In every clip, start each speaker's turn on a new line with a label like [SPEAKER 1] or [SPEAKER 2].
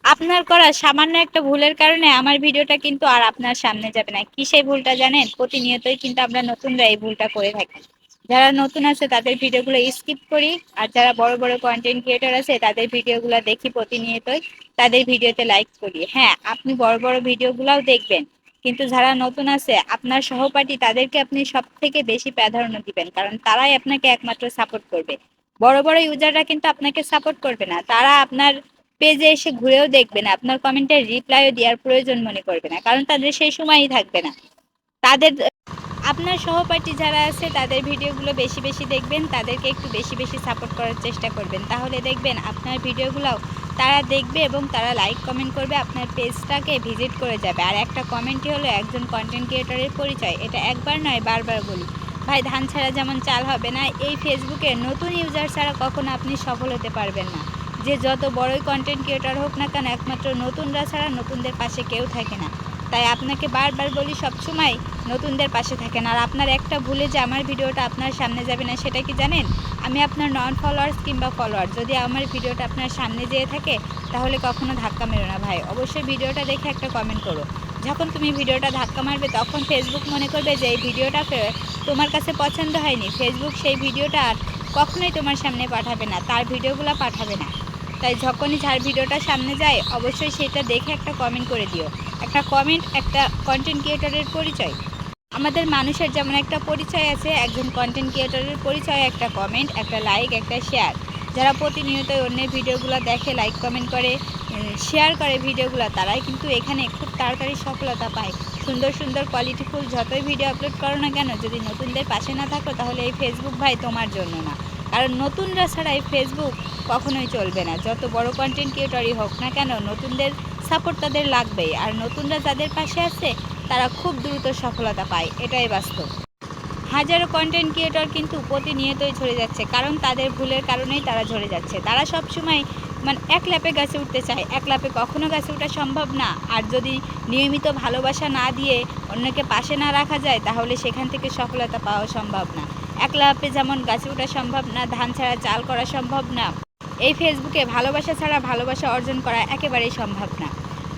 [SPEAKER 1] আপনার করা সামান্য একটা ভুলের কারণে আমার ভিডিওটা কিন্তু আর আপনার সামনে যাবে না। কি সেই ভুলটা জানেন? প্রতিনিয়তই কিন্তু আমরা নতুনরা এই ভুলটা করে থাকি। যারা নতুন আছে তাদের ভিডিওগুলো স্কিপ করি, আর যারা বড় বড় কন্টেন্ট ক্রিয়েটর আছে তাদের ভিডিওগুলো দেখি প্রতিনিয়তই, তাদের ভিডিওতে লাইক করি। হ্যাঁ, আপনি বড় বড় ভিডিওগুলোও দেখবেন, কিন্তু যারা নতুন আছে আপনার সহপাঠী তাদেরকে আপনি সব থেকে বেশি প্রাধান্য দিবেন, কারণ তারাই আপনাকে একমাত্র সাপোর্ট করবে। বড় বড় ইউজাররা কিন্তু আপনাকে সাপোর্ট করবে না, তারা আপনার পেজে এসে ঘুরেও দেখবে না, আপনার কমেন্টের রিপ্লাইও দেওয়ার প্রয়োজন মনে করবে না, কারণ তাদের সেই সময়ই থাকবে না। তাদের আপনার সহপাঠী যারা আছে তাদের ভিডিওগুলো বেশি বেশি দেখবেন, তাদেরকে একটু বেশি বেশি সাপোর্ট করার চেষ্টা করবেন, তাহলে দেখবেন আপনার ভিডিওগুলোও তারা দেখবে এবং তারা লাইক কমেন্ট করবে, আপনার পেজটাকে ভিজিট করে যাবে। আর একটা কমেন্টই হলো একজন কন্টেন্ট ক্রিয়েটরের পরিচয়, এটা একবার নয় বারবার বলি। ভাই, ধান ছাড়া যেমন চাল হবে না, এই ফেসবুকে নতুন ইউজার ছাড়া কখনো আপনি সফল হতে পারবেন না। যে যত বড়ই কন্টেন্ট ক্রিয়েটর হোক না কেন, একমাত্র নতুনরা ছাড়া নতুনদের পাশে কেউ থাকে না। তাই আপনাকে বারবার বলি, সবসময় নতুনদের পাশে থাকেন। আর আপনার একটা ভুলে যে আমার ভিডিওটা আপনার সামনে যাবে না, সেটা কি জানেন? আমি আপনার নন ফলোয়ার্স কিংবা ফলোয়ার, যদি আমার ভিডিওটা আপনার সামনে যেয়ে থাকে তাহলে কখনো ধাক্কা মেরো না ভাই, অবশ্যই ভিডিওটা দেখে একটা কমেন্ট করো। যখন তুমি ভিডিওটা ধাক্কা মারবে তখন ফেসবুক মনে করবে যে এই ভিডিওটা তোমার কাছে পছন্দ হয়নি, ফেসবুক সেই ভিডিওটা আর কখনোই তোমার সামনে পাঠাবে না, তার ভিডিওগুলো পাঠাবে না। তাই যখনই যার ভিডিওটা সামনে যায় অবশ্যই সেটা দেখে একটা কমেন্ট করে দিও। একটা কমেন্ট একটা কন্টেন্ট ক্রিয়েটরের পরিচয়। আমাদের মানুষের যেমন একটা পরিচয় আছে, একজন কন্টেন্ট ক্রিয়েটরের পরিচয় একটা কমেন্ট, একটা লাইক, একটা শেয়ার। যারা প্রতিনিয়ত অন্যের ভিডিওগুলো দেখে, লাইক কমেন্ট করে, শেয়ার করে ভিডিওগুলো, তারাই কিন্তু এখানে খুব তাড়াতাড়ি সফলতা পায়। সুন্দর সুন্দর কোয়ালিটিফুল যতই ভিডিও আপলোড করো না কেন, যদি নতুনদের পাশে না থাকো তাহলে এই ফেসবুক ভাই তোমার জন্য না। কারণ নতুনরা ছাড়া এই ফেসবুক কখনোই চলবে না। যত বড় কন্টেন্ট ক্রিয়েটরই হোক না কেন, নতুনদের সাপোর্ট তাদের লাগবেই। আর নতুনরা যাদের পাশে আছে তারা খুব দ্রুত সফলতা পায়, এটাই বাস্তব। হাজারো কন্টেন্ট ক্রিয়েটর কিন্তু প্রতিনিয়তই ঝরে যাচ্ছে, কারণ তাদের ভুলের কারণেই তারা ঝরে যাচ্ছে। তারা সবসময় মানে এক লাফে গাছে উঠতে চায়, এক লাফে কখনো গাছে ওঠা সম্ভব না। আর যদি নিয়মিত ভালোবাসা না দিয়ে অন্যকে পাশে না রাখা যায় তাহলে সেখান থেকে সফলতা পাওয়া সম্ভব না। এক লাফে যেমন গাছে ওঠা সম্ভব না, ধান ছাড়া চাল করা সম্ভব না, এই ফেসবুকে ভালোবাসা ছাড়া ভালোবাসা অর্জন করা একেবারেই সম্ভব না।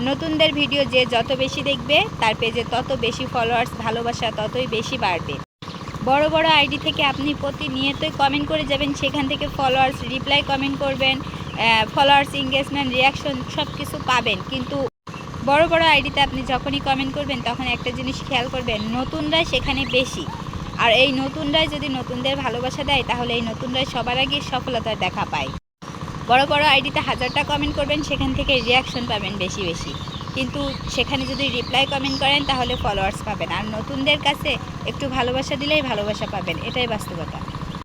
[SPEAKER 1] নতুনদের ভিডিও যে যত বেশি দেখবে তার পেজে তত বেশি ফলোয়ার্স, ভালোবাসা ততই বেশি বাড়বে। বড় বড় আইডি থেকে আপনি প্রতিনিয়তই কমেন্ট করে যাবেন, সেখান থেকে ফলোয়ার্স, রিপ্লাই কমেন্ট করবেন, ফলোয়ার্স, এঙ্গেজমেন্ট, রিয়াকশন সব কিছু পাবেন। কিন্তু বড় বড় আইডিতে আপনি যখনই কমেন্ট করবেন তখন একটা জিনিস খেয়াল করবেন, নতুনরাই সেখানে বেশি। আর এই নতুনরাই যদি নতুনদের ভালোবাসা দেয় তাহলে এই নতুনরাই সবার আগে সফলতার দেখা পায়। বড় বড় আইডিতে হাজারটা কমেন্ট করবেন, সেখান থেকে রিয়াকশন পাবেন বেশি বেশি, কিন্তু সেখানে যদি রিপ্লাই কমেন্ট করেন তাহলে ফলোয়ার্স পাবেন। আর নতুনদের কাছে একটু ভালোবাসা দিলেই ভালোবাসা পাবেন, এটাই বাস্তবতা।